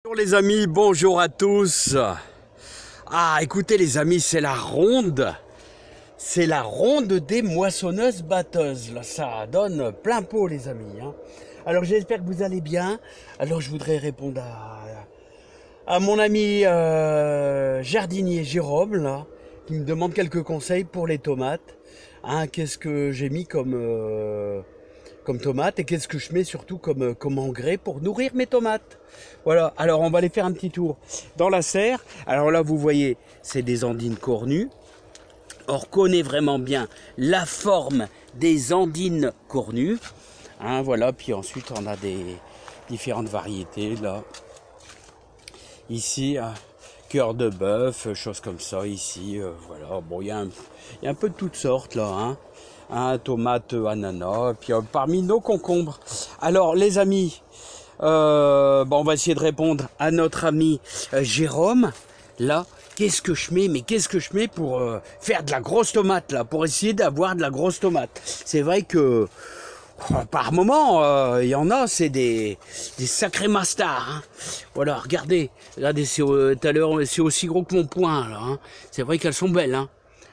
Bonjour les amis, bonjour à tous. Ah, écoutez les amis, c'est la ronde. C'est la ronde des moissonneuses-batteuses. Là, ça donne plein pot les amis. Alors j'espère que vous allez bien. Alors je voudrais répondre à mon ami jardinier Jérôme, là, qui me demande quelques conseils pour les tomates. Qu'est-ce que j'ai mis comme tomates et qu'est-ce que je mets surtout comme engrais pour nourrir mes tomates. Voilà, alors on va aller faire un petit tour dans la serre. Alors là, vous voyez, c'est des andines cornues. On reconnaît vraiment bien la forme des andines cornues. Voilà, puis ensuite on a des différentes variétés là. Ici, cœur de bœuf, choses comme ça ici. Voilà, bon, il y a un peu de toutes sortes là. Tomate, ananas, puis parmi nos concombres. Alors les amis, on va essayer de répondre à notre ami Jérôme. Là, qu'est-ce que je mets? Mais qu'est-ce que je mets pour faire de la grosse tomate là, pour essayer d'avoir de la grosse tomate? C'est vrai que par moment, il y en a, c'est des sacrés mastards. Voilà, regardez, tout à l'heure, c'est aussi gros que mon poing là. C'est vrai qu'elles sont belles.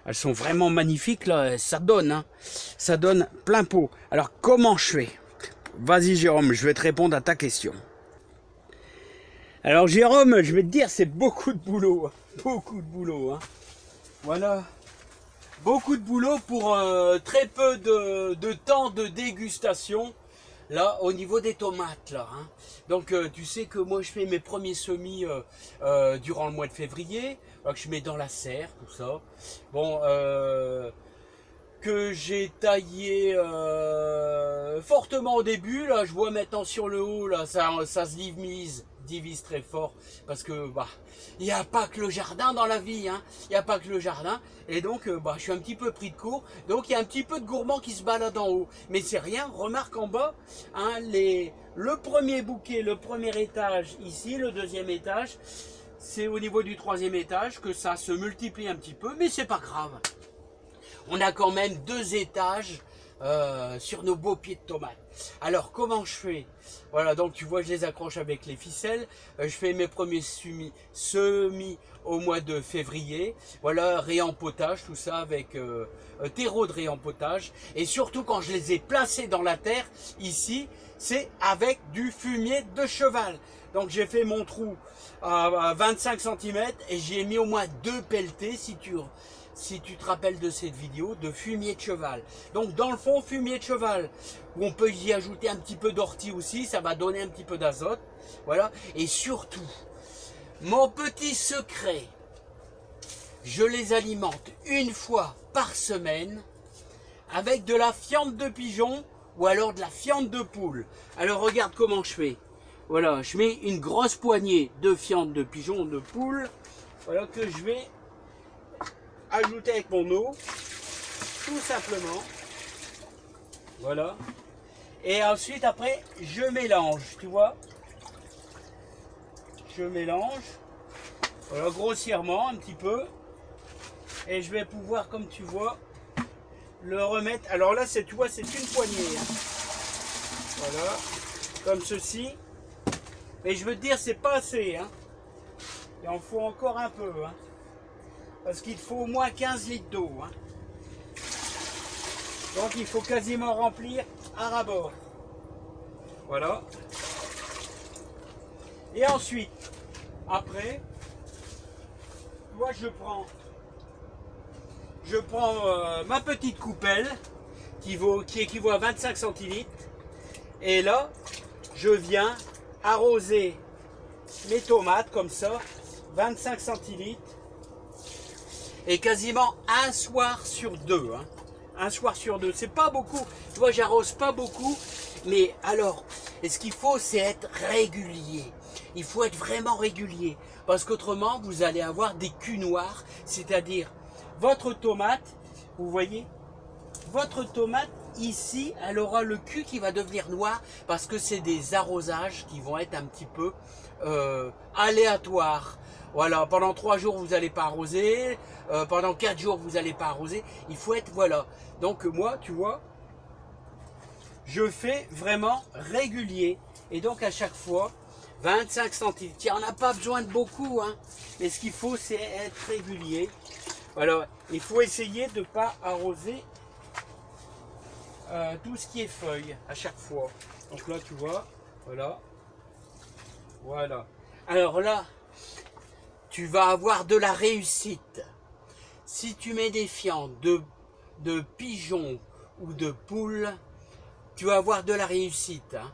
Elles sont vraiment magnifiques là, ça donne plein pot. Alors comment je fais? Vas-y Jérôme, je vais te répondre à ta question. Alors Jérôme, je vais te dire, c'est beaucoup de boulot, Voilà, beaucoup de boulot pour très peu de temps de dégustation. Là, au niveau des tomates, là. Donc, tu sais que moi, je fais mes premiers semis durant le mois de février, que je mets dans la serre, tout ça. Bon, que j'ai taillé fortement au début, là, je vois maintenant sur le haut, là, ça se divise très fort, parce que, il n'y a pas que le jardin dans la vie, il n'y a pas que le jardin, et donc, je suis un petit peu pris de court, donc il y a un petit peu de gourmand qui se balade en haut, mais c'est rien, remarque en bas, le premier bouquet, le premier étage ici, le deuxième étage, c'est au niveau du troisième étage que ça se multiplie un petit peu, mais c'est pas grave. On a quand même 2 étages sur nos beaux pieds de tomates. Alors comment je fais? Voilà, donc tu vois, je les accroche avec les ficelles. Je fais mes premiers semis au mois de février. Voilà, réempotage, tout ça avec terreau de réempotage. Et surtout quand je les ai placés dans la terre, ici, c'est avec du fumier de cheval. Donc j'ai fait mon trou à 25 cm et j'ai mis au moins 2 pelletés si tu te rappelles de cette vidéo, de fumier de cheval. Donc dans le fond, fumier de cheval, où on peut y ajouter un petit peu d'ortie aussi, ça va donner un petit peu d'azote. Voilà. Et surtout, mon petit secret, je les alimente une fois par semaine avec de la fiente de pigeon ou alors de la fiente de poule. Alors regarde comment je fais. Voilà, je mets une grosse poignée de fiente de pigeon ou de poule, voilà, que je vais ajouter avec mon eau, tout simplement. Voilà. Et ensuite, après, je mélange, tu vois. Je mélange, voilà, grossièrement, un petit peu. Et je vais pouvoir, comme tu vois, le remettre. Alors là, tu vois, c'est une poignée. Voilà, comme ceci. Mais je veux te dire, c'est pas assez. Il en faut encore un peu. Parce qu'il faut au moins 15 litres d'eau. Donc il faut quasiment remplir à ras-bord. Voilà. Et ensuite, après, moi je prends ma petite coupelle qui équivaut à 25 centilitres. Et là, je viens arroser mes tomates comme ça, 25 centilitres. Et quasiment un soir sur 2. Un soir sur 2. C'est pas beaucoup. Tu vois, j'arrose pas beaucoup. Mais alors, ce qu'il faut, c'est être régulier. Il faut être vraiment régulier. Parce qu'autrement, vous allez avoir des culs noirs. C'est-à-dire, votre tomate, vous voyez, votre tomate, ici, elle aura le cul qui va devenir noir. Parce que c'est des arrosages qui vont être un petit peu aléatoires. Voilà, pendant 3 jours, vous n'allez pas arroser. Pendant 4 jours, vous n'allez pas arroser. Il faut être, voilà. Donc moi, tu vois, je fais vraiment régulier. Et donc à chaque fois, 25 centilitres. Il n'y en a pas besoin de beaucoup, hein. Mais ce qu'il faut, c'est être régulier. Alors, il faut essayer de ne pas arroser tout ce qui est feuilles à chaque fois. Donc là, tu vois, voilà. Voilà. Alors là, tu vas avoir de la réussite. Si tu mets des fientes de pigeons ou de poules, tu vas avoir de la réussite. Hein.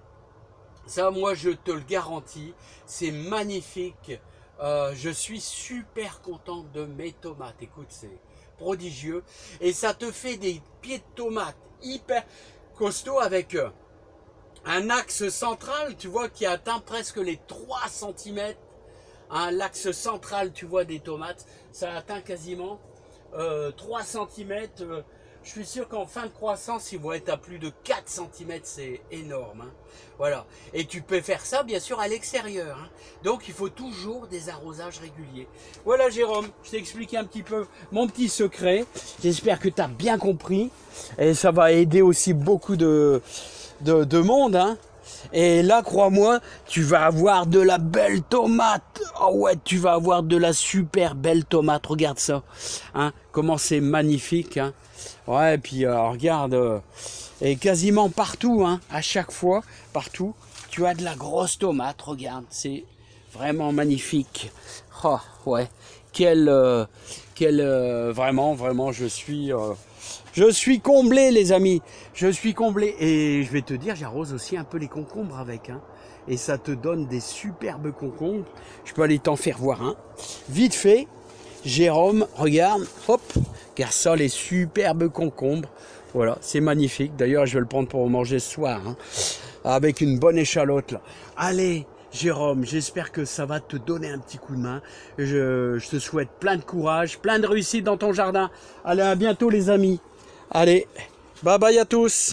Ça, moi, je te le garantis. C'est magnifique. Je suis super content de mes tomates. Écoute, c'est prodigieux. Et ça te fait des pieds de tomates hyper costauds avec un axe central, tu vois, qui atteint presque les 3 cm. Hein, l'axe central, tu vois, des tomates, ça atteint quasiment 3 cm. Je suis sûr qu'en fin de croissance, ils vont être à plus de 4 cm. C'est énorme. Hein. Voilà. Et tu peux faire ça, bien sûr, à l'extérieur. Hein. Donc, il faut toujours des arrosages réguliers. Voilà, Jérôme, je t'ai expliqué un petit peu mon petit secret. J'espère que tu as bien compris. Et ça va aider aussi beaucoup de monde. Hein. Et là, crois-moi, tu vas avoir de la belle tomate. Oh ouais, tu vas avoir de la super belle tomate. Regarde ça. Hein, comment c'est magnifique. Hein. Ouais, et puis regarde, et quasiment partout, hein, à chaque fois, partout, tu as de la grosse tomate. Regarde, c'est vraiment magnifique. Oh, ouais, vraiment, je suis comblé, les amis. Je suis comblé. Et je vais te dire, j'arrose aussi un peu les concombres avec. Hein, et ça te donne des superbes concombres. Je peux aller t'en faire voir un. Vite fait, Jérôme, regarde, hop, car ça, les superbes concombres. Voilà, c'est magnifique. D'ailleurs, je vais le prendre pour manger ce soir. Hein, avec une bonne échalote, là. Allez, Jérôme, j'espère que ça va te donner un petit coup de main. Je te souhaite plein de courage, plein de réussite dans ton jardin. Allez, à bientôt, les amis. Allez, bye bye à tous.